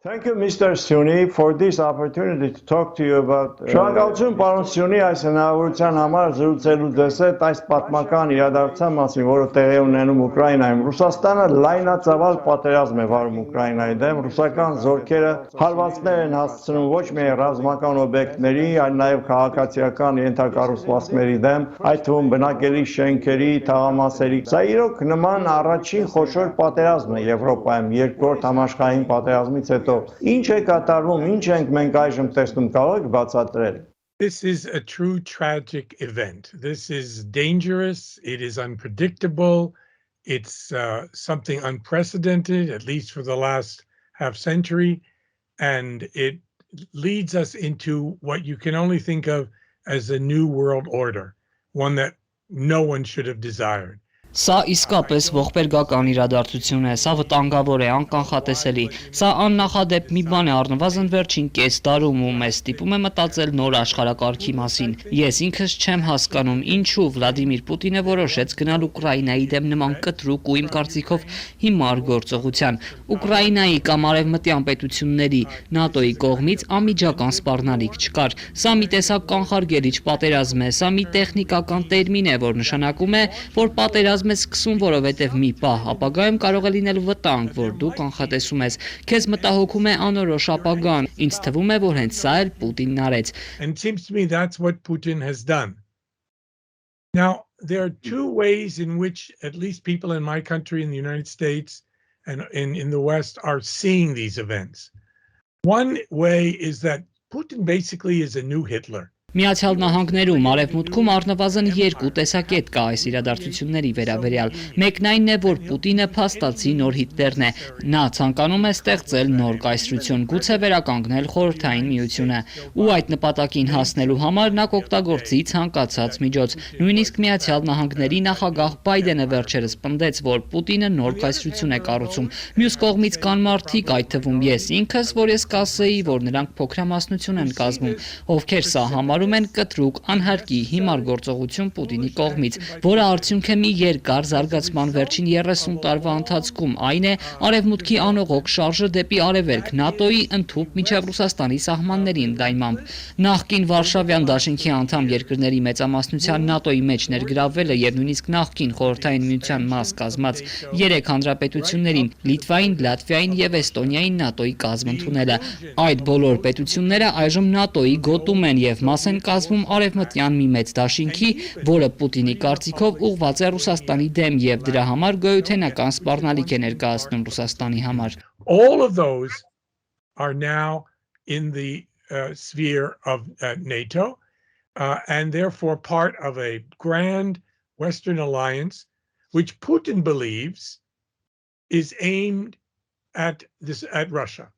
Thank you, Mr. Sյունի, for this opportunity to talk to you about. Շնորհակալություն, պարոն Սյունի, այս հնարավորության համար զրուցելու ձեզ հետ այս պատմական իրադարձության մասին, որը տեղի ունենում Ուկրաինայում։ Ռուսաստանը լայնածավալ պատերազմ է վարում Ուկրաինայի դեմ, ռուսական զորքերը հարվածներ են հասցնում ոչ միայն ռազմական օբյեկտների, այլ նաև քաղաքացիական ենթակառուցվածքների դեմ, այդ թվում բնակելի շենքերի, թաղամասերի։ Սա իրոք նման առաջին խոշոր պատերազմն է Եվրոպայում, երկրորդ համաշխարհային պատերազմից հետո։ Ինչ է կատարվում, ինչ ենք մենք այժմ տեսնում, կարող եք բացատրել։ This is a true tragic event. This is dangerous. It is unpredictable. It's something unprecedented, at least for the last half century. And it leads us into what you can only think of as a new world order, one that no one should have desired. Սա իսկապես ողբերգական իրադարձություն է, սա վտանգավոր է, անկանխատեսելի, սա աննախադեպ մի բան է առնվազն վերջին կես տարում ու մեզ ստիպում է մտածել նոր աշխարհակարգի մասին։ Ես ինքս չեմ հասկանում ինչու Վլադիմիր Պուտինը որոշեց գնալ Ուկրաինայի դեմ նման կտրուկ ու իմ կարծիքով հիմար գործողության։ Ուկրաինայի կամ արևմտյան պետությունների ՆԱՏՕ-ի կողմից անմիջական սպառնալիք չկար։ Սա մի տեսակ կանխարգելիչ պատերազմ է, սա մի տեխնիկական տերմին է, որ նշանակում է, որ պատերազմ ես սկսում, որովհետև մի պահ ապագայում կարող է լինել վտանգ, որ դու կանխատեսում ես, քեզ մտահոգում է անորոշ ապագան, ինձ թվում է, որ հենց սա էլ Պուտինն արեց։ And it seems to me that's what Putin has done. Now, there are two ways in which at least people in my country, in the United States and in the West, are seeing these events. One way is that Putin basically is a new Hitler. Միացյալ Նահանգներում արևմուտքում առնվազն երկու տեսակետ կա այս իրադարձությունների վերաբերյալ։ Մեկն այն է, որ Պուտինը փաստացի նոր Հիտլերն է։ Նա ցանկանում է ստեղծել նոր կայսրություն, գուցե վերականգնել խորհրդային միությունը, ու այդ նպատակին հասնելու համար նա կօգտագործի ցանկացած միջոց։ Նույնիսկ Միացյալ Նահանգների նախագահ Բայդենը վերջերս պնդեց, որ Պուտինը նոր կայսրություն է կառուցում։ Մյուս կողմից կան մարդիկ, այդ թվում ես ինքս, որ ես կասեի, որ նրանք փոքրամասնություն են կազմում, ովքեր սա համարում են կտրուկ անհարկի հիմար գործողություն Պուտինի կողմից, որը արդյունք է մի երկար զարգացման վերջին 30 տարվա ընթացքում, այն է արևմուտքի անողոք շարժը դեպի արևելք, ՆԱՏՕ-ի ընդհուպ մինչև Ռուսաստանի սահմանների ընդլայնմամբ։ Նախկին Վարշավյան դաշինքի անդամ երկրների մեծամասնության ՆԱՏՕ-ի մեջ ներգրավվելը եւ նույնիսկ նախկին խորհրդային միության մաս կազմած 3 հանրապետություններին՝ Լիտվային, Լատվիային եւ Էստոնիային ՆԱՏՕ-ի կազմ ընդունելը։ Այդ բոլոր պետությունները այժմ ՆԱՏՕ-ի գոտում են եւ մաս են կազմում արևմտյան մի մեծ դաշինքի, որը Պուտինի կարծիքով ուղղված է Ռուսաստանի դեմ եւ դրա համար գոյութենական սպառնալիք է ներկայացնում Ռուսաստանի համար։ All of those are now in the sphere of NATO and therefore part of a grand Western alliance which Putin believes is aimed at Russia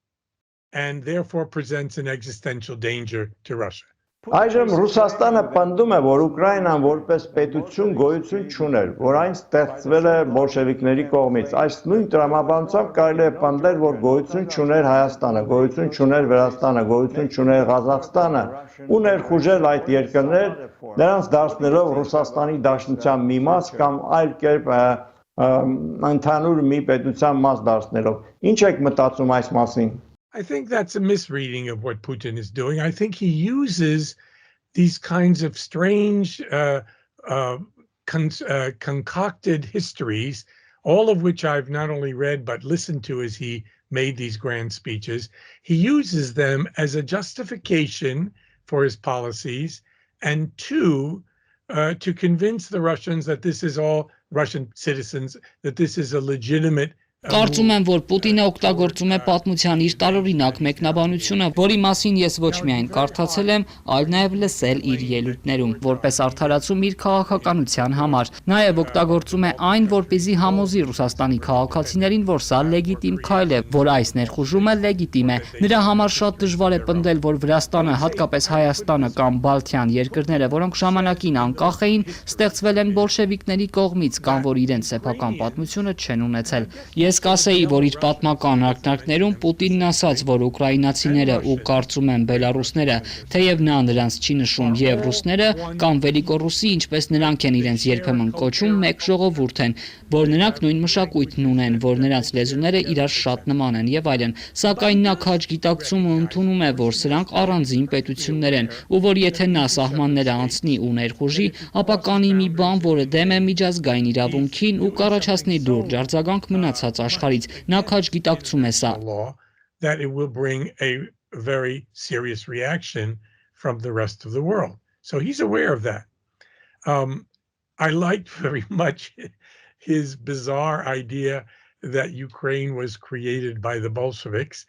and therefore presents an existential danger to Russia. Այժմ Ռուսաստանը պնդում է, որ Ուկրաինան որպես պետություն գոյություն չուներ, որ այն ստեղծվել է բոլշևիկների կողմից։ Այս նույն տրամաբանությամբ կարելի է պնդել, որ գոյություն չուներ Հայաստանը, գոյություն չուներ Վրաստանը, գոյություն չուներ Ղազախստանը, ու ներխուժել այդ երկրներ, նրանց դարձնելով Ռուսաստանի Դաշնության մի մաս կամ այլ կերպ ընդհանուր մի պետության մաս դարձնելով։ Ինչ եք մտածում այս մասին։ I think that's a misreading of what Putin is doing. I think he uses these kinds of strange concocted histories, all of which I've not only read but listened to as he made these grand speeches. He uses them as a justification for his policies and to convince the Russians that this is all Russian citizens, that this is a legitimate Կարծում եմ, որ Պուտինը օգտագործում է պատմության իր տարօրինակ մեկնաբանությունը, որի մասին ես ոչ միայն կարդացել եմ, այլ նաև լսել իր ելույթներում, որպես արդարացում իր քաղաքականության համար։ Նաև օգտագործում է այն, որպեսզի համոզի Ռուսաստանի քաղաքացիներին, որ սա լեգիտիմ քայլ է, որ այս ներխուժումը լեգիտիմ է։ Նրա համար շատ դժվար է պնդել, որ Վրաստանը, հատկապես Հայաստանը կամ Բալթյան երկրները, որոնք ժամանակին անկախ էին, ստեղծվել են բոլշևիկների կողմից կամ որ իրենց սեփական պատմությունը չեն ունեցել։ Ես Ես կասեի, որ իր պատմական ակնարկներում Պուտինն ասաց, որ ուկրաինացիները ու կարծում եմ բելարուսները, թեև նա նրանց չի նշում եւ ռուսները կամ Վելիկոռուսի, ինչպես նրանք են իրենց երբեմն կոչում, մեկ ժողովուրդ են, որ նրանք նույն մշակույթն ունեն, որ նրանց լեզուները իրար շատ նման են եւ այլն, սակայն նա քաջ գիտակցում ու ընդունում է, որ սրանք առանձին պետություններ են, ու որ եթե նա սահմանները անցնի ու ներխուժի, ապա կանի մի բան, որը դեմ է միջազգային իրավունքին ու կառաջացնի լուրջ արձագանք մնացած աշխարհից։ Նա քաջ գիտակցում է սա։ That it will bring a very serious reaction from the rest of the world. So he's aware of that. I liked very much his bizarre idea that Ukraine was created by the Bolsheviks.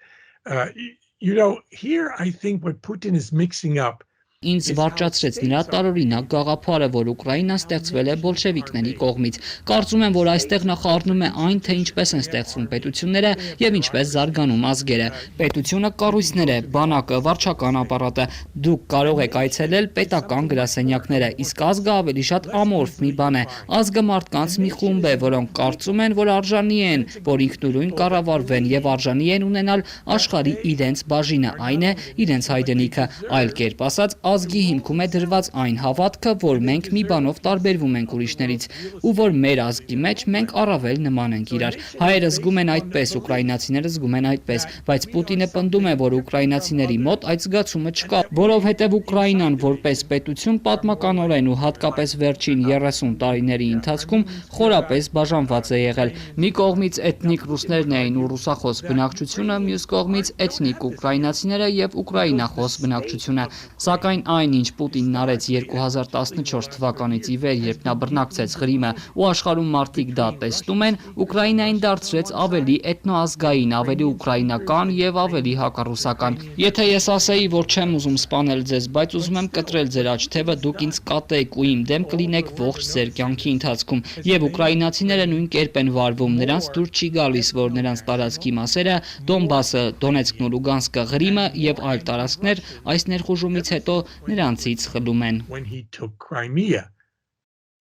Here I think what Putin is mixing up Ինձ վարճացրեց նրա տարօրինակ գաղափարը, որ Ուկրաինան ստեղծվել է բոլշևիկների կողմից։ Կարծում եմ, որ այստեղ նա խառնում է այն, թե ինչպես են ստեղծվում պետությունները եւ ինչպես զարգանում ազգերը։ Պետությունը կառույցներ է, բանակը, վարչական ապարատը։ Դուք կարող եք այցելել պետական գրասենյակները, իսկ ազգը ավելի շատ ամորֆ մի բան է։ Ազգը մարդկանց մի խումբ է, որոնք կարծում են, որ արժանի են, որ ինքնուրույն կառավարվեն եւ արժանի են ունենալ աշխարհի իրենց բաժինը, այն է իրենց հայրենիքը։ Այլ կերպ ասած, ազգի հիմքում է դրված այն հավատքը, որ մենք մի բանով տարբերվում ենք ուրիշներից, ու որ մեր ազգի մեջ մենք առավել նման ենք իրար։ Հայերը զգում են այդպես, ուկրաինացիները զգում են այդպես, բայց Պուտինը պնդում է, որ ուկրաինացիների մոտ այդ զգացումը չկա, որովհետև Ուկրաինան որպես պետություն պատմականորեն ու հատկապես վերջին 30 տարիների ընթացքում խորապես բաժանված է եղել։ Մի կողմից էթնիկ ռուսներն էին ու ռուսախոս բնակչությունը, մյուս կողմից էթնիկ ուկրաինացիները եւ ուկրաինախոս բնակչությունը։ Սակայն այն, ինչ Պուտինն արեց 2014 թվականից ի վեր, երբ նա բռնակցեց Ղրիմը ու աշխարհում մարդիկ դա տեսնում են, Ուկրաինային դարձրեց ավելի էթնոազգային, ավելի ուկրաինական եւ ավելի հակառուսական։ Եթե ես ասեի, որ չեմ ուզում սպանել ձեզ, բայց ուզում եմ կտրել ձեր աչքերը, դուք ինձ կատեք ու իմ դեմ կլինեք ողջ ձեր կյանքի ընթացքում, եւ ուկրաինացիները նույն կերպ են վարվում, նրանց դուր չի գալիս, որ նրանց տարածքի մասերը, Դոնբասը, Դոնեցկն ու Լուգանսկը, Ղրիմը եւ այլ տարածքներ այս ներխուժումից հետո նրանցից խլում են։ When he took Crimea,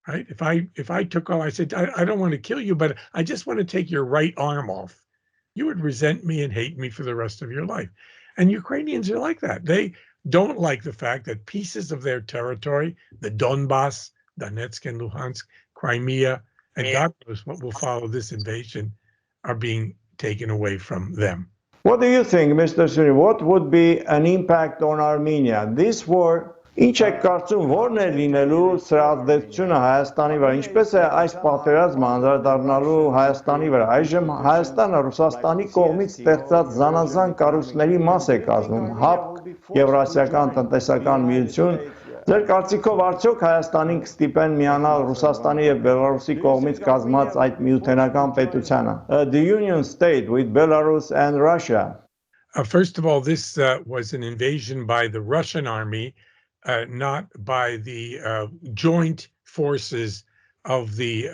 right? If I took off, I said, I don't want to kill you, but I just want to take your right arm off. You would resent me and hate me for the rest of your life. And Ukrainians are like that. They don't like the fact that pieces of their territory, the Donbass, Donetsk and Luhansk, Crimea, and God knows what will follow this invasion, are being taken away from them. What do you think, Mr. Shyunni? What would be an impact on Armenia? This war, ինչ է կարծում, որն է լինելու սրա ազդեցությունը Հայաստանի վրա, ինչպես է այս պատերազմը անդրադառնալու Հայաստանի վրա։ Այժմ Հայաստանը Ռուսաստանի կողմից ստեղծած զանազան կառույցների մաս է կազմում, ՀԱՊԿ, Եվրասիական տնտեսական միություն։ Ձեր կարծիքով արդյոք Հայաստանին կստիպեն միանալ Ռուսաստանի եւ Բելարուսի կողմից կազմած այդ միութենական պետությանը, the Union State with Belarus and Russia? First of all, this was an invasion by the Russian army, not by the joint forces of the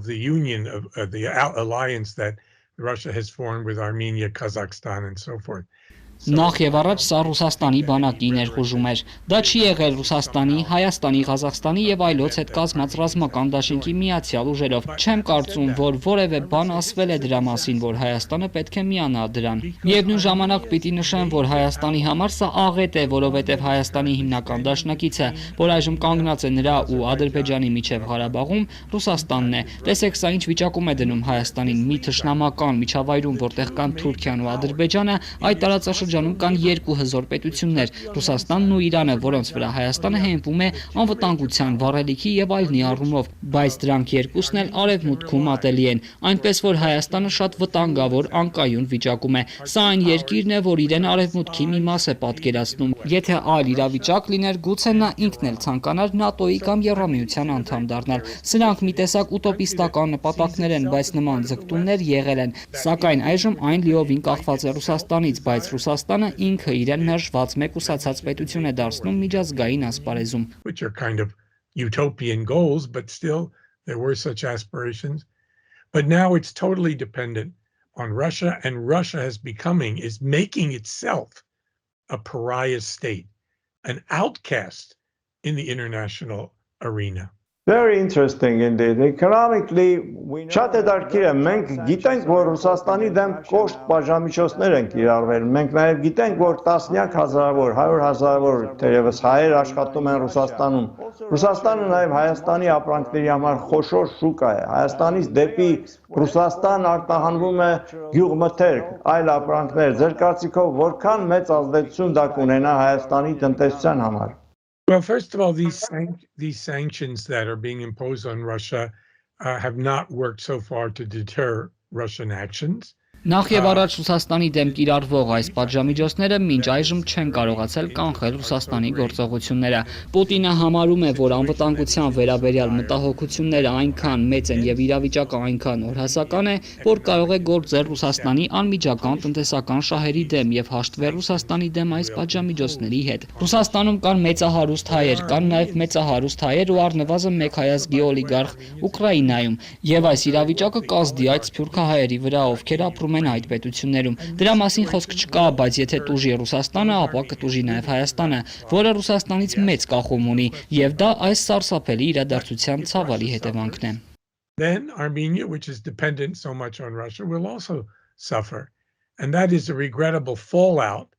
union of the alliance that Russia has formed with Armenia, Kazakhstan, and so forth. Նախ եւ առաջ սա Ռուսաստանի բանակի ներխուժում էր։ Դա չի եղել Ռուսաստանի, Հայաստանի, Ղազախստանի եւ այլոց հետ կազմած ռազմական դաշինքի միացյալ ուժերով։ Չեմ կարծում, որ որևէ բան ասվել է դրա մասին, որ Հայաստանը պետք է միանա դրան։ Միևնույն ժամանակ պիտի նշեմ, որ Հայաստանի համար սա աղետ է, որովհետեւ Հայաստանի հիմնական դաշնակիցը, որ այժմ կանգնած է նրա ու Ադրբեջանի միջև Ղարաբաղում, Ռուսաստանն է։ Տեսեք, սա ինչ վիճակում է դնում Հայաստանին՝ մի թշնամական միջավայրում, որտեղ կան Թուրքիան ու Ադրբեջանը, այդ տարածաշրջանում կան երկու հզոր պետություններ՝ Ռուսաստանն ու Իրանը, որոնց վրա Հայաստանը հենվում է անվտանգության, վառելիքի եւ այլնի առումով, բայց դրանք երկուսն էլ արևմուտքում ատելի են, այնպես որ Հայաստանը շատ վտանգավոր, անկայուն վիճակում է։ Սա այն երկիրն է, որ իրեն արևմուտքի մի մաս է պատկերացնում։ Եթե այլ իրավիճակ լիներ, գուցե նա ինքն էլ ցանկանար ՆԱՏՕ-ի կամ Եվրամիության անդամ դառնալ։ Սրանք մի տեսակ ուտոպիստական նպատակներ են, բայց նման ձգտումներ եղել են։ Սակայն այժմ այն լիովին կախված է Ռուսաստանից, բայց Ռուսաստանը ինքը իրեն մերժված մեկուսացած պետություն է դարձնում միջազգային ասպարեզում։ Which are kind of utopian goals, but still there were such aspirations. But now it's totally dependent on Russia, and Russia is making itself a pariah state, an outcast in the international arena. Very interesting indeed. Economically, շատ հետաքրքիր է, մենք գիտենք, որ Ռուսաստանի դեմ կոշտ բաժամիջոցներ են կիրառվել։ Մենք նաև գիտենք, որ տասնյակ հազարավոր, 100,000-ավոր թերևս հայեր աշխատում են Ռուսաստանում։ Ռուսաստանը նաև Հայաստանի ապրանքների համար խոշոր շուկա է։ Հայաստանից դեպի Ռուսաստան արտահանվում է գյուղմթերք, այլ ապրանքներ։ Ձեր կարծիքով որքան մեծ ազդեցություն դա կունենա Հայաստանի տնտեսության համար։ Well, first of all, these sanctions that are being imposed on Russia have not worked so far to deter Russian actions. Նախ եւ առաջ Ռուսաստանի դեմ կիրառվող այս պատժամիջոցները մինչ այժմ չեն կարողացել կանխել Ռուսաստանի գործողությունները։ Պուտինը համարում է, որ անվտանգության վերաբերյալ մտահոգությունները այնքան մեծ են եւ իրավիճակը այնքան օրհասական է, որ կարող է գործել Ռուսաստանի անմիջական տնտեսական շահերի դեմ եւ հաշտվել Ռուսաստանի դեմ այս պատժամիջոցների հետ։ Ռուսաստանում կան մեծահարուստ հայեր, կան նաեւ մեծահարուստ հայեր ու առնվազն մեկ հայազգի օլիգարխ Ուկրաինայում, եւ այս իրավիճակը կազդի այդ սփյուռքահայերի վրա, ովքեր ապրում են այդ պետություններում։ Դրա մասին խոսք չկա, բայց եթե տուժի Ռուսաստանը, ապա կտուժի նաև Հայաստանը, որը Ռուսաստանից մեծ կախում ունի, եւ դա այս սարսափելի իրադարձության ցավալի հետևանքն է։ Then Armenia, which is dependent so much on Russia, will also suffer. And that is a regrettable fallout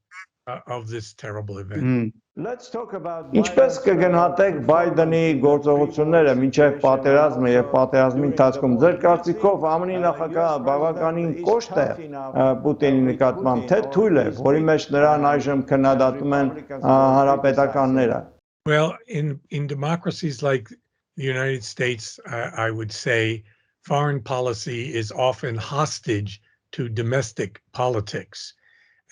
of this terrible event. Ինչպես կգնահատեք Բայդենի գործողությունները մինչև պատերազմը եւ պատերազմի ընթացքում ձեր կարծիքով ԱՄՆ-ի նախագահը բավականին կոշտ է Պուտինի նկատմամբ, թե թույլ է, որի մեջ նրան այժմ քննադատում են հանրապետականները։ Well, in democracies like the United States, I would say foreign policy is often hostage to domestic politics.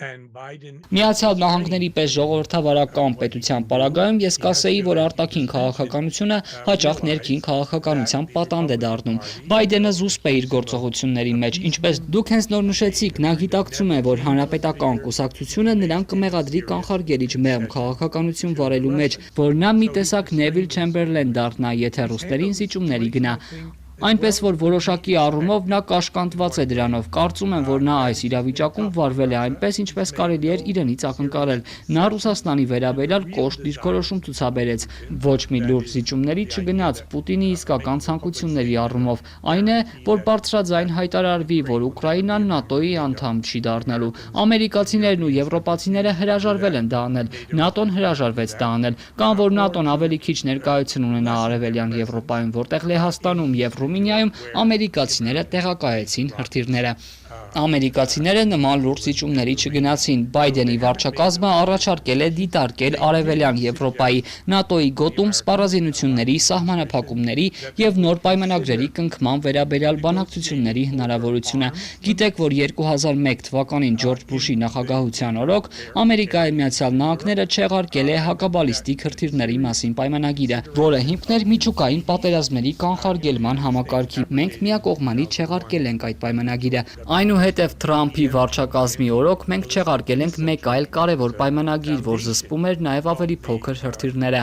Միացյալ Նահանգների պես ժողովրդավարական պետության պարագայում ես կասեի, որ արտաքին քաղաքականությունը հաճախ ներքին քաղաքականության պատանդ է դառնում։ Բայդենը զուսպ է իր գործողությունների մեջ, ինչպես դուք հենց նոր նշեցիք, նա գիտակցում է, որ հանրապետական կուսակցությունը նրան կմեղադրի կանխարգելիչ մեղմ քաղաքականություն վարելու մեջ, որ նա մի տեսակ Նևիլ Չեմբերլեն դառնա, եթե ռուսներին զիջումների գնա։ Այնպես որ որոշակի առումով նա կաշկանդված է դրանով, կարծում եմ, որ նա այս իրավիճակում վարվել է այնպես, ինչպես կարելի էր իրենից ակնկալել։ Նա Ռուսաստանի վերաբերյալ կոշտ դիրքորոշում ցուցաբերեց, ոչ մի լուրջ զիջումների չգնաց Պուտինի իսկական ցանկությունների առումով, այն է, որ բարձրաձայն հայտարարվի, որ Ուկրաինան ՆԱՏՕ-ի անդամ չի դառնալու։ Ամերիկացիներն ու եվրոպացիները հրաժարվել են դա անել, ՆԱՏՕ-ն հրաժարվեց դա անել, կամ որ ՆԱՏՕ-ն ավելի քիչ ներկայություն ունենա Արևելյան Եվրոպայում, որտեղ Լեհաստանում եւ Ռումինիայում ամերիկացիները տեղակայեցին հրթիռները։ Ամերիկացիները նման լուրջ զիջումների չգնացին։ Բայդենի վարչակազմը առաջարկել է դիտարկել Արևելյան Եվրոպայի ՆԱՏՕ-ի գոտում սպառազինությունների, սահմանափակումների եւ նոր պայմանագրերի կնքման վերաբերյալ բանակցությունների հնարավորությունը։ Գիտեք, որ 2001 թվականին Ջորջ Բուշի նախագահության օրոք Ամերիկայի Միացյալ Նահանգները չեղարկել է հակաբալիստիկ հրթիռների մասին պայմանագիրը, որը հիմքներ միջուկային պատերազմների կանխարգելման համակարգի։ Մենք միակողմանի չեղարկել ենք այդ պայմանագիրը։ Այնուհետև Թրամփի վարչակազմի օրոք մենք չեղարկել ենք մեկ այլ կարևոր պայմանագիր, որ զսպում էր նաև ավելի փոքր հրթիռները։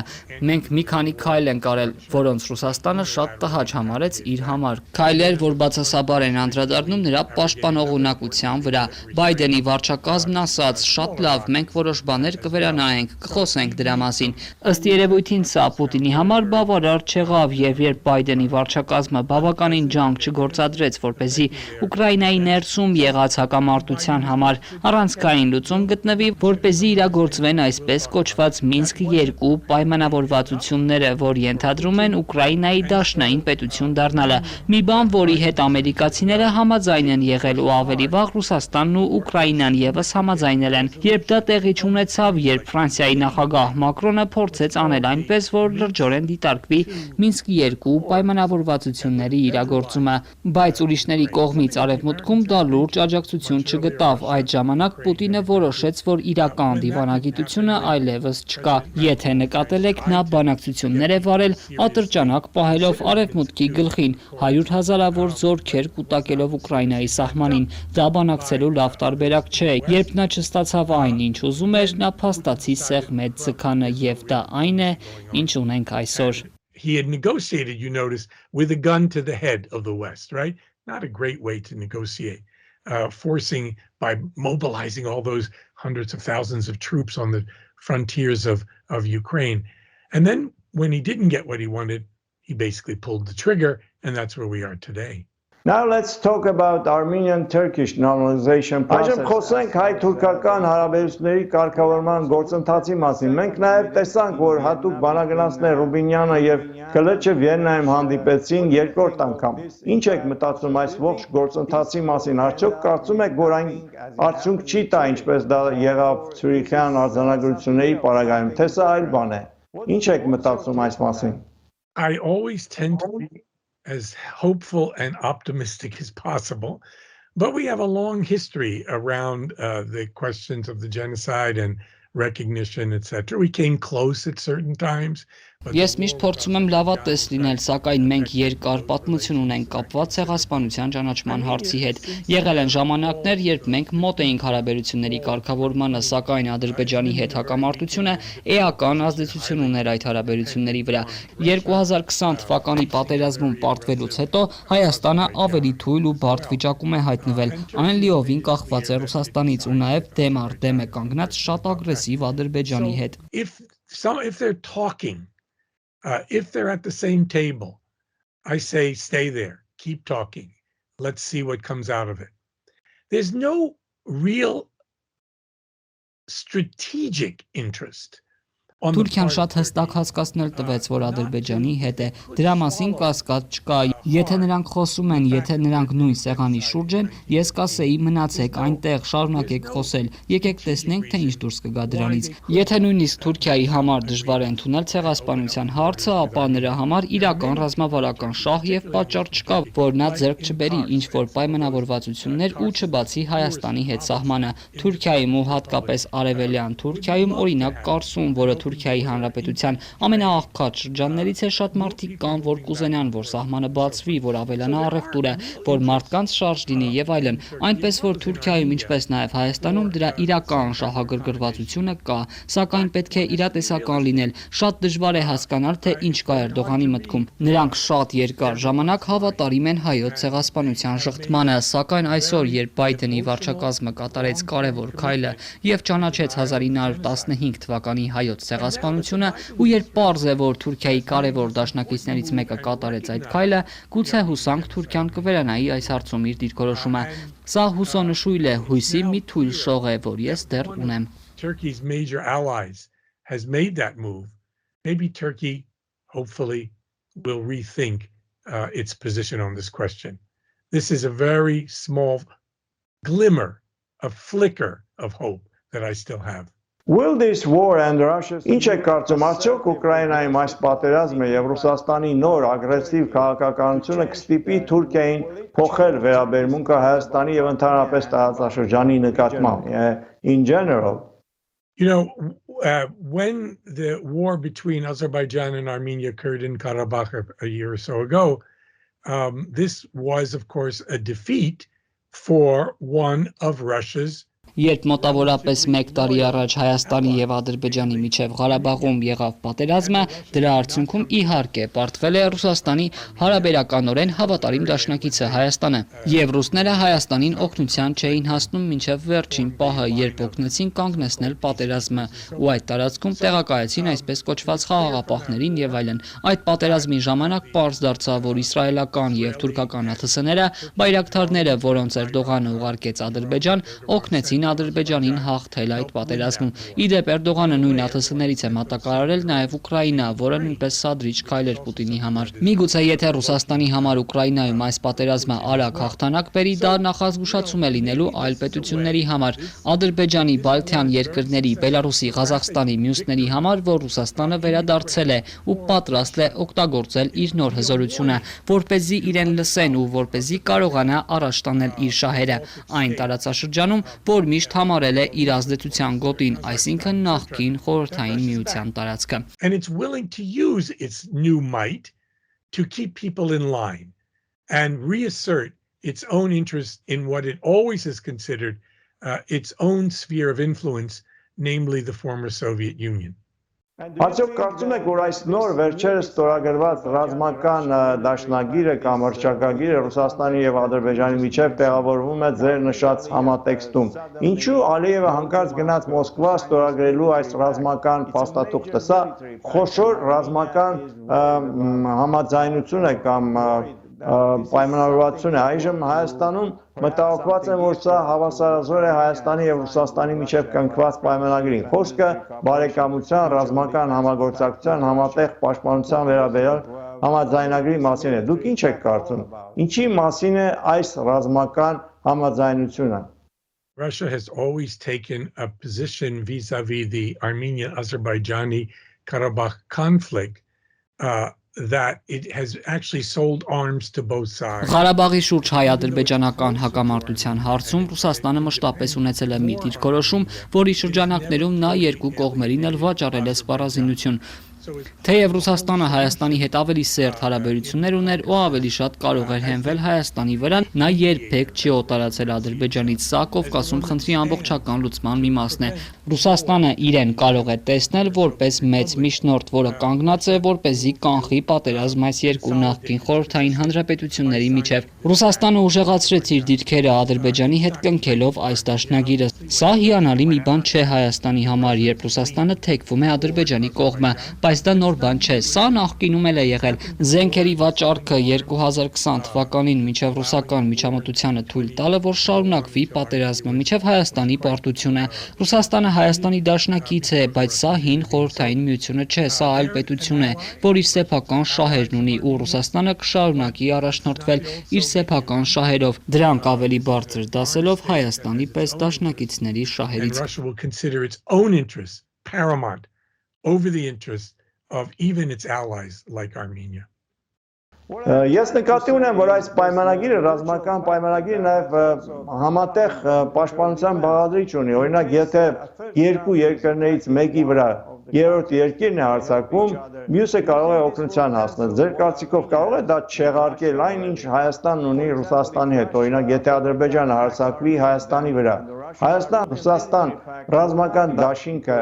Մենք մի քանի քայլ ենք արել, որոնց Ռուսաստանը շատ տհաճ համարեց իր համար։ Քայլեր, որ բացասաբար են անդրադառնում նրա պաշտպանողունակության վրա։ Բայդենի վարչակազմն ասաց. «Շատ լավ, մենք որոշ բաներ կվերանայենք, կխոսենք դրա մասին»։ Ըստ երևույթին սա Պուտինի համար բավարար չեղավ, եւ երբ Բայդենի վարչակազմը բավականին ջանք չգործադրեց, որպեսզի Ուկրաինայի ներսում եղած հակամարտության համար առանցքային լուծում գտնվի, որպեսզի իրագործվեն այսպես կոչված Մինսկ 2 պայմանավորվածությունները, որ ենթադրում են Ուկրաինայի դաշնային պետություն դառնալը, մի բան, որի հետ ամերիկացիները համաձայն են եղել ու ավելի վաղ Ռուսաստանն ու Ուկրաինան եւս համաձայնել են։ Երբ դա տեղի չունեցավ, երբ Ֆրանսիայի նախագահ Մակրոնը փորձեց անել այնպես, որ լրջորեն դիտարկվի Մինսկ 2 պայմանավորվածությունների իրագործումը, բայց ուրիշների կողմից Արևմուտքում դա լուրջ աջակցություն չգտավ։ Այդ ժամանակ Պուտինը որոշեց, որ իրական դիվանագիտությունը այլևս չկա։ Եթե նկատել եք, նա բանակցություններ է վարել ատրճանակ պահելով Արևմուտքի գլխին, 100,000-ավոր զորքեր կուտակելով Ուկրաինայի սահմանին։ Դա բանակցելու լավ տարբերակ չէ։ Երբ նա չստացավ այն, ինչ ուզում էր, նա փաստացի սեղմեց ձգանը, եւ դա այն է, ինչ ունենք այսօր։ He had negotiated, you notice, with a gun to the head of the West, right? Not a great way to negotiate, forcing by mobilizing all those hundreds of thousands of troops on the frontiers of Ukraine. And then when he didn't get what he wanted, he basically pulled the trigger, and that's where we are today. Now let's talk about Armenian-Turkish normalization process. Այժմ խոսենք հայ-թուրքական հարաբերությունների կարգավորման գործընթացի մասին։ Մենք նաև տեսանք, որ հատուկ բանագնացներ Ռուբինյանը եւ Կլեչը Վիեննայում հանդիպեցին երկրորդ անգամ։ Ինչ եք մտածում այս ողջ գործընթացի մասին։ Արդյոք կարծում եք, որ այն արդյունք չի տա, ինչպես դա եղավ Ցյուրիխյան արձանագրությունների պարագայում, թե սա այլ բան է։ Ինչ եք մտածում այս մասին։ I always tend to be as hopeful and optimistic as possible, but we have a long history around the questions of the genocide and recognition, etc. We came close at certain times. Ես միշտ փորձում եմ լավատես լինել, սակայն մենք երկար պատմություն ունենք կապված ցեղասպանության ճանաչման հարցի հետ։ Եղել են ժամանակներ, երբ մենք մոտ էինք հարաբերությունների կարգավորմանը, սակայն Ադրբեջանի հետ հակամարտությունը էական ազդեցություն ուներ այդ հարաբերությունների վրա։ 2020 թվականի պատերազմում պարտվելուց հետո Հայաստանը ավելի թույլ ու բարդ վիճակում է հայտնվել։ Այն լիովին կախված է Ռուսաստանից ու նաև դեմ առ դեմ է կանգնած շատ ագրեսիվ Ադրբեջանի հետ։ If they're talking, if they're at the same table, I say stay there, keep talking. Let's see what comes out of it. There's no real strategic interest. Թուրքիան շատ հստակ հասկացնել տվեց, որ Ադրբեջանի հետ է։ Դրա մասին կասկած չկա։ Եթե նրանք խոսում են, եթե նրանք նույն սեղանի շուրջ են, ես կասեի մնացեք այնտեղ, շարունակեք խոսել։ Եկեք տեսնենք, թե ինչ դուրս կգա դրանից։ Եթե նույնիսկ Թուրքիայի համար դժվար է ընդունել ցեղասպանության հարցը, ապա նրա համար իրական ռազմավարական շահ եւ պատճառ չկա, որ նա ձեռք չբերի ինչ որ պայմանավորվածություններ ու չբացի Հայաստանի հետ սահմանը։ Թուրքիայում ու հատկապես արևելյան Թուրքիայում օրինակ Կարսում, որը Թուրքիայի Հանրապետության ամենաաղքատ շրջաններից է, շատ մարդիկ կան, որ կուզենան, որ սահմանը բացվի, որ ավելանա առևտուրը, որ մարդկանց շարժ լինի եւ այլն։ Այնպես որ Թուրքիայում, ինչպես նաեւ Հայաստանում դրա իրական շահագրգռվածությունը կա, սակայն պետք է իրատեսական լինել։ Շատ դժվար է հասկանալ, թե ինչ կա Էրդողանի մտքում։ Նրանք շատ երկար ժամանակ հավատարիմ են հայոց ցեղասպանության շղթմանը, սակայն այսօր, երբ Բայդենի վարչակազմը կատարեց կարևոր քայլը եւ ճանաչեց 1915 թվականի հայոց ցեղասպանությունը, ու երբ պարզ է, որ Թուրքիայի կարևոր դաշնակիցներից մեկը կատարեց այդ քայլը, գուցե հուսանք Թուրքիան կվերանայի այս հարցում իր դիրքորոշումը։ Սա հուսոնշույլ է, հույսի մի թույլ շող է, որ ես դեռ ունեմ։ Turkey's major allies has made that move. Maybe Turkey, hopefully, will rethink its position on this question. This is a very small glimmer, a flicker of hope that I still have. Will this war and Russia's Ինչ է կարծում, արդյոք Ուկրաինայում այս պատերազմը եւ Ռուսաստանի նոր ագրեսիվ քաղաքականությունը կստիպի Թուրքիային փոխել վերաբերմունքը Հայաստանի եւ ընդհանրապես տարածաշրջանի նկատմամբ, in general? You know, when the war between Azerbaijan and Armenia occurred in Karabakh a year or so ago, this was, of course, a defeat for one of Russia's. Երբ մոտավորապես 1 տարի առաջ Հայաստանի եւ Ադրբեջանի միջև Ղարաբաղում եղավ պատերազմը, դրա արդյունքում իհարկե պարտվել է Ռուսաստանի հարաբերականորեն հավատարիմ դաշնակիցը Հայաստանը, եւ ռուսները Հայաստանին օգնության չէին հասնում մինչև վերջին պահը, երբ օգնեցին կանգնեցնել պատերազմը, ու այդ տարածքում տեղակայեցին այսպես կոչված խաղաղապահներին եւ այլն։ Այդ պատերազմի ժամանակ պարզ դարձավ, որ իսրայելական եւ թուրքական ԱԹՍ-ները, բայրակթարները, որոնց Էրդողանը ուղարկեց Ադրբեջան, օգնեցին Ադրբեջանին հաղթել այդ պատերազմում։ Իդեպ Էրդողանը նույն ԱԹՍ-ներից է մատակարարել նաև Ուկրաինա, որը նույնպես սադրիչ քայլ էր Պուտինի համար։ Միգուցե եթե Ռուսաստանի համար Ուկրաինայում այս պատերազմը արագ հաղթանակ բերի, դա նախազգուշացում է լինելու այլ պետությունների համար, Ադրբեջանի, Բալթյան երկրների, Բելարուսի, Ղազախստանի, մյուսների համար, որ Ռուսաստանը վերադարձել է ու պատրաստ է օգտագործել իր նոր հզորությունը, որպեսզի իրեն լսեն ու որպեսզի կարողանա առաջ տանել իր շահերը այն տարածաշրջանում, որ միշտ համարել է իր ազդեցության գոտին, այսինքն նախկին խորհրդային միության տարածքը։ And it's willing to use its new might to keep people in line and reassert its own interest in what it always has considered its own sphere of influence, namely the former Soviet Union. Արդյոք կարծում եք, որ այս նոր վերջերս ստորագրված ռազմական դաշնագիրը կամ հռչակագիրը Ռուսաստանի եւ Ադրբեջանի միջև տեղավորվում է ձեր նշած համատեքստում։ Ինչու Ալիևը հանկարծ գնաց Մոսկվա ստորագրելու այս ռազմական փաստաթուղթը։ Սա խոշոր ռազմական համաձայնություն է կամ պայմանավորվածություն է։ Այժմ Հայաստանում մտահոգված եմ, որ սա հավասարազոր է Հայաստանի եւ Ռուսաստանի միջև կնքված պայմանագրին։ Խոսքը բարեկամության, ռազմական համագործակցության, համատեղ պաշտպանության վերաբերյալ համաձայնագրի մասին է։ Դուք ինչ եք կարծում։ Ինչի մասին է այս ռազմական համաձայնությունը։ Russia has always taken a position vis-a-vis the Armenian-Azerbaijani Karabakh conflict that it has actually sold arms to both sides. Ղարաբաղի շուրջ հայ-ադրբեջանական հակամարտության հարցում Ռուսաստանը մշտապես ունեցել է մի դիրքորոշում, որի շրջանակներում նա երկու կողմերին էլ վաճառել է սպառազինություն։ Թեև Ռուսաստանը Հայաստանի հետ ավելի սերտ հարաբերություններ ուներ ու ավելի շատ կարող էր հենվել Հայաստանի վրա, նա երբեք չի օտարացել Ադրբեջանից։ Սա Կովկասում խնդրի ամբողջական լուծման մի մասն է։ Ռուսաստանը իրեն կարող է տեսնել որպես մեծ միջնորդ, որը կանգնած է, որպեսզի կանխի պատերազմ այս երկու նախկին խորհրդային հանրապետությունների միջև։ Ռուսաստանը ուժեղացրեց իր դիրքերը Ադրբեջանի հետ կնքելով այս դաշնագիրը։ Սա հիանալի մի բան չէ Հայաստանի համար, երբ Ռուսաստանը թեքվում է Ադրբեջանի կողմը, բայց դա նոր բան չէ։ Սա նախկինում էլ է եղել։ Զենքերի վաճառքը 2020 թվականին մինչև ռուսական միջամտությանը թույլ տալը, որ շարունակվի պատերազմը մինչև Հայաստանի պարտությունը։ Ռուսաստանը Հայաստանի դաշնակից է, բայց սա հին խորհրդային միությունը չէ, սա այլ պետություն է, որ իր սեփական շահերն ունի ու Ռուսաստանը կշարունակի առաջնորդվել իր սեփական շահերով, դրանք ավելի բարձր դասելով Հայաստանի պես դաշնակիցների շահերից։ Russia will consider its own interests paramount over the interests of even its allies like Armenia. Ես նկատի ունեմ, որ այս պայմանագիրը, ռազմական պայմանագիրը նաև համատեղ պաշտպանության բաղադրիչ ունի։ Օրինակ, եթե երկու երկրներից մեկի վրա երրորդ երկիրն է հարձակվում, մյուսը կարող է օգնության հասնել։ Ձեր կարծիքով կարող է դա չեղարկել այն, ինչ Հայաստանն ունի Ռուսաստանի հետ։ Օրինակ, եթե Ադրբեջանը հարձակվի Հայաստանի վրա, Հայաստան-Ռուսաստան ռազմական դաշինքը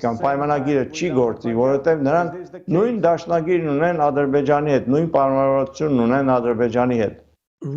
կամ պայմանագիրը չի գործի, որովհետև նրանք նույն դաշնագիրն ունեն Ադրբեջանի հետ, նույն պայմանավորվածությունն ունեն Ադրբեջանի հետ։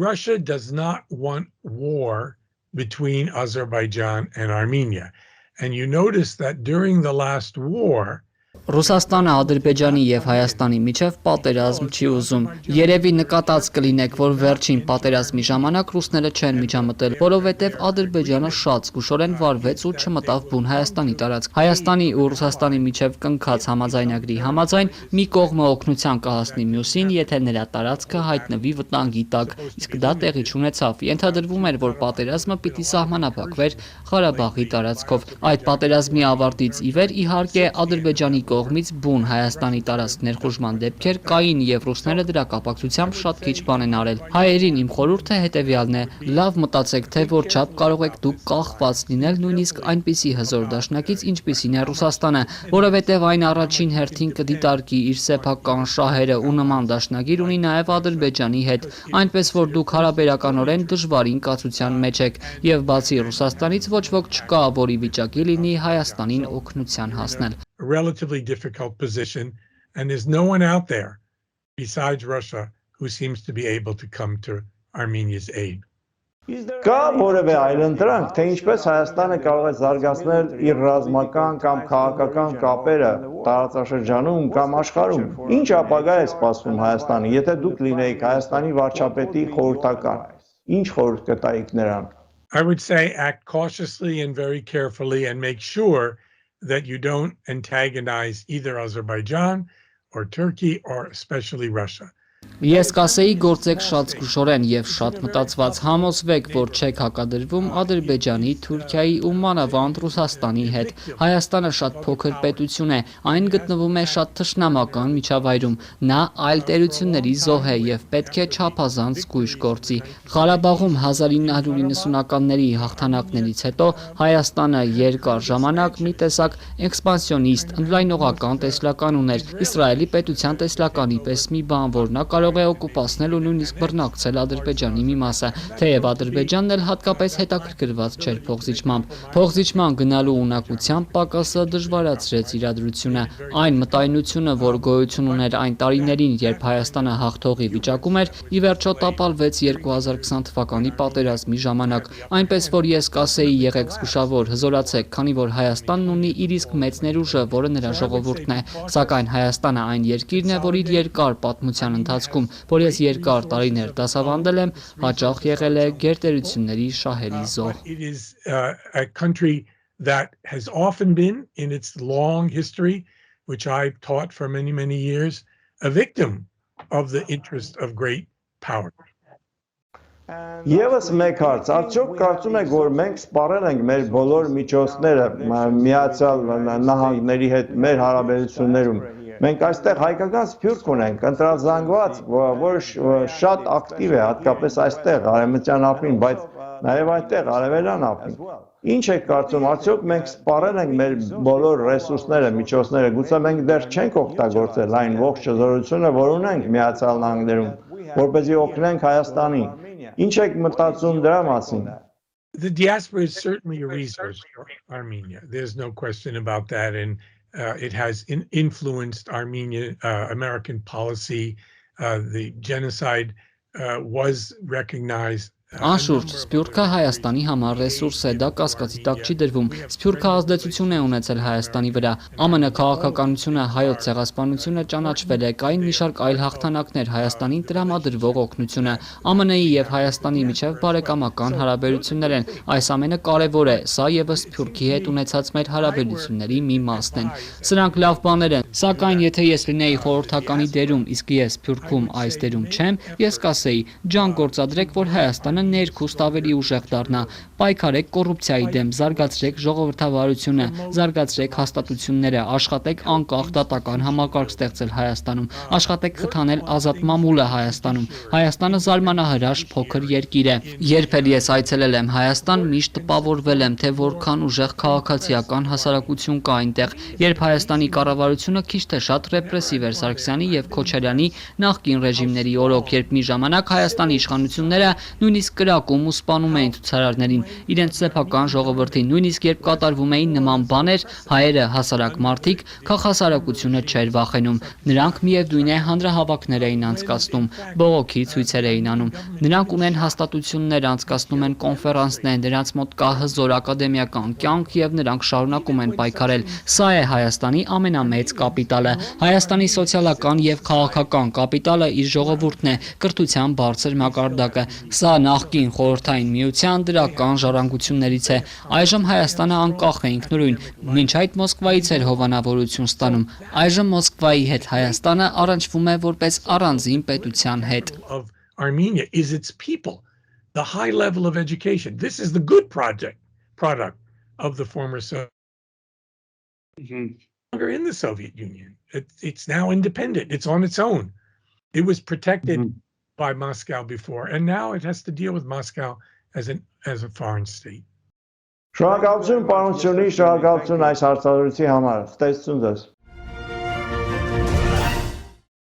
Russia does not want war between Azerbaijan and Armenia. And you notice that during the last war, Ռուսաստանը Ադրբեջանի եւ Հայաստանի միջև պատերազմ չի ուզում։ Երևի նկատած կլինեք, որ վերջին պատերազմի ժամանակ ռուսները չեն միջամտել, որովհետեւ Ադրբեջանը շատ զգուշորեն վարվեց ու չմտավ բուն Հայաստանի տարածք։ Հայաստանի ու Ռուսաստանի միջև կնքած համաձայնագրի համաձայն մի կողմը օգնության կհասնի մյուսին, եթե նրա տարածքը հայտնվի վտանգի տակ, իսկ դա տեղի չունեցավ։ Ենթադրվում էր, որ պատերազմը պիտի սահմանափակվեր Ղարաբաղի տարածքով։ Այդ պատերազմի ավարտից ի վեր իհարկե Ադրբեջանի կողմից բուն Հայաստանի տարածք ներխուժման դեպքեր կային եւ ռուսները դրա կապակցությամբ շատ քիչ բան են արել։ Հայերին իմ խորհուրդը հետեւյալն է. լավ մտածեք, թե որչափ կարող եք դուք կախված լինել նույնիսկ այնպիսի հզոր դաշնակից, ինչպիսին է Ռուսաստանը, որովհետեւ այն առաջին հերթին կդիտարկի իր սեփական շահերը ու նման դաշնագիր ունի նաեւ Ադրբեջանի հետ, այնպես որ դուք հարաբերականորեն դժվարին կացության մեջ եք եւ բացի Ռուսաստանից ոչ ոք չկա, որի վիճակի լինի Հայաստանին օգնության հասնել։ a relatively difficult position, and there's no one out there besides Russia who seems to be able to come to Armenia's aid. Կա որևէ այլընտրանք, թե ինչպես Հայաստանը կարող է զարգացնել իր ռազմական կամ քաղաքական կապերը տարածաշրջանում կամ աշխարհում։ Ինչ ապագա է սպասվում Հայաստանի, եթե դուք լինեիք Հայաստանի վարչապետի խորհրդական։ Ինչ խորհուրդ կտայիք նրան։ I would say act cautiously and very carefully and make sure that you don't antagonize either Azerbaijan or Turkey or especially Russia. Ես կասեի գործեք շատ զգուշորեն եւ շատ մտածված, համոզվեք, որ չեք հակադրվում Ադրբեջանի, Թուրքիայի ու մանավանդ Ռուսաստանի հետ։ Հայաստանը շատ փոքր պետություն է, այն գտնվում է շատ թշնամական միջավայրում։ Նա այլ տերությունների զոհ է եւ պետք է չափազանց զգույշ գործի։ Ղարաբաղում 1990-ականների հաղթանակներից հետո Հայաստանը երկար ժամանակ մի տեսակ էքսպանսիոնիստ, ընդլայնողական տեսլական ուներ, Իսրայելի պետության տեսլականի պես մի բան, որ նա կարող կարող է օկուպացնել ու նույնիսկ բռնակցել Ադրբեջանի մի մասը, թեև Ադրբեջանն էլ հատկապես հետաքրքրված չէր փոխզիջմամբ։ Փոխզիջման գնալու ունակությամբ պակասը դժվարացրեց իրադրությունը։ Այն մտայնությունը, որ գոյություն ուներ այն տարիներին, երբ Հայաստանը հաղթողի վիճակում էր, ի վերջո տապալվեց 2020 թվականի պատերազմի ժամանակ։ Այնպես որ ես կասեի եղեք զգուշավոր, հզորացեք, քանի որ Հայաստանն ունի իր իսկ մեծ ներուժը, որը նրա ժողովուրդն է, սակայն Հայաստանը այն երկիրն է, որ իր երկար պատմության ընթացքում, որ ես երկար տարիներ դասավանդել եմ, հաճախ եղել է գերտերությունների շահերի զոհ։ It is a country that has often been, in its long history, which I've taught for many, many years, a victim of the interest of great power. Եվս մեկ հարց, արդյոք կարծում եք, որ մենք սպառել ենք մեր բոլոր միջոցները Միացյալ Նահանգների հետ մեր հարաբերություններում։ Մենք այստեղ հայկական սփյուռք ունենք, ընտրազանգված, որը շատ ակտիվ է, հատկապես այստեղ արևմտյան ափին, բայց նաև այդտեղ արևելյան ափին։ Ինչ եք կարծում, արդյոք մենք սպառել ենք մեր բոլոր ռեսուրսները, միջոցները, գուցե մենք դեռ չենք օգտագործել այն ողջ հզորությունը, որ ունենք Միացյալ Նահանգներում, որպեսզի օգնենք Հայաստանին։ Ինչ եք մտածում դրա մասին։ The diaspora is certainly a resource for Armenia. There's no question about that, and it has influenced American policy. The genocide was recognized. Անշուշտ, Սփյուռքը Հայաստանի համար ռեսուրս է, դա կասկածի տակ չի դրվում։ Սփյուռքը ազդեցություն է ունեցել Հայաստանի վրա։ ԱՄՆ քաղաքականությունը, հայոց ցեղասպանությունը ճանաչվել է, կային մի շարք այլ հաղթանակներ, Հայաստանին տրամադրվող օգնությունը, ԱՄՆ-ի եւ Հայաստանի միջև բարեկամական հարաբերություններ են։ Այս ամենը կարևոր է, սա եւս Սփյուռքի հետ ունեցած մեր հարաբերությունների մի մասն են։ Սրանք լավ բաներ են, սակայն եթե ես լինեի խորհրդականի դերում, իսկ ես Սփյուռքում այս դերում չեմ, ես կասեի, ջան գործադրեք, որ Հայաստանը ներքուստ ավելի ուժեղ դառնա, պայքարեք կոռուպցիայի դեմ, զարգացրեք ժողովրդավարությունը, զարգացրեք հաստատությունները, աշխատեք անկախ դատական համակարգ ստեղծել Հայաստանում, աշխատեք խթանել ազատ մամուլը Հայաստանում։ Հայաստանը զարմանահրաշ փոքր երկիր է։ Երբ էլ ես այցելել եմ Հայաստան, միշտ տպավորվել եմ, թե որքան ուժեղ քաղաքացիական հասարակություն կա այնտեղ։ Երբ Հայաստանի կառավարությունը քիչ թե շատ ռեպրեսիվ էր Սարգսյանի եւ Քոչարյանի նախկին ռեժիմների օրոք, երբ մի ժամանակ Հայաստանի իշխանությունները նույնիսկ կրակում ու սպանում էին ցուցարարներին, իրենց սեփական ժողովրդին, նույնիսկ երբ կատարվում էին նման բաներ, հայերը հասարակ մարդիկ, քաղաքասարակությունը չէր վախենում։ Նրանք միևնույն է հանրահավաքներ էին անցկացնում, բողոքի ցույցեր էին անում։ Նրանք ունեն հաստատություններ, անցկացնում են կոնֆերանսներ, նրանց մոտ կա հզոր ակադեմիական կյանք եւ նրանք շարունակում են պայքարել։ Սա է Հայաստանի ամենամեծ կապիտալը։ Հայաստանի սոցիալական եւ քաղաքական կապիտալը իր ժողովուրդն է, կրթության բարձր մակարդակը։ Սա նախկին խորհրդային միության դրական ժառանգություններից է։ Այժմ Հայաստանը անկախ է ինքնուրույն, մինչ այդ Մոսկվայից էր հովանավորություն ստանում։ Այժմ Մոսկվայի հետ Հայաստանը առնչվում է որպես առանձին պետության հետ։ Armenia is its people, the high level of education. This is the good product of the former Soviet. In the Soviet Union, it's now independent. It's on its own. It was protected by Moscow before, and now it has to deal with Moscow as a foreign state. Շնորհակալություն, պարոն Սյունի, շնորհակալություն այս հարցազրույցի համար։ Ստեցություն ձեզ։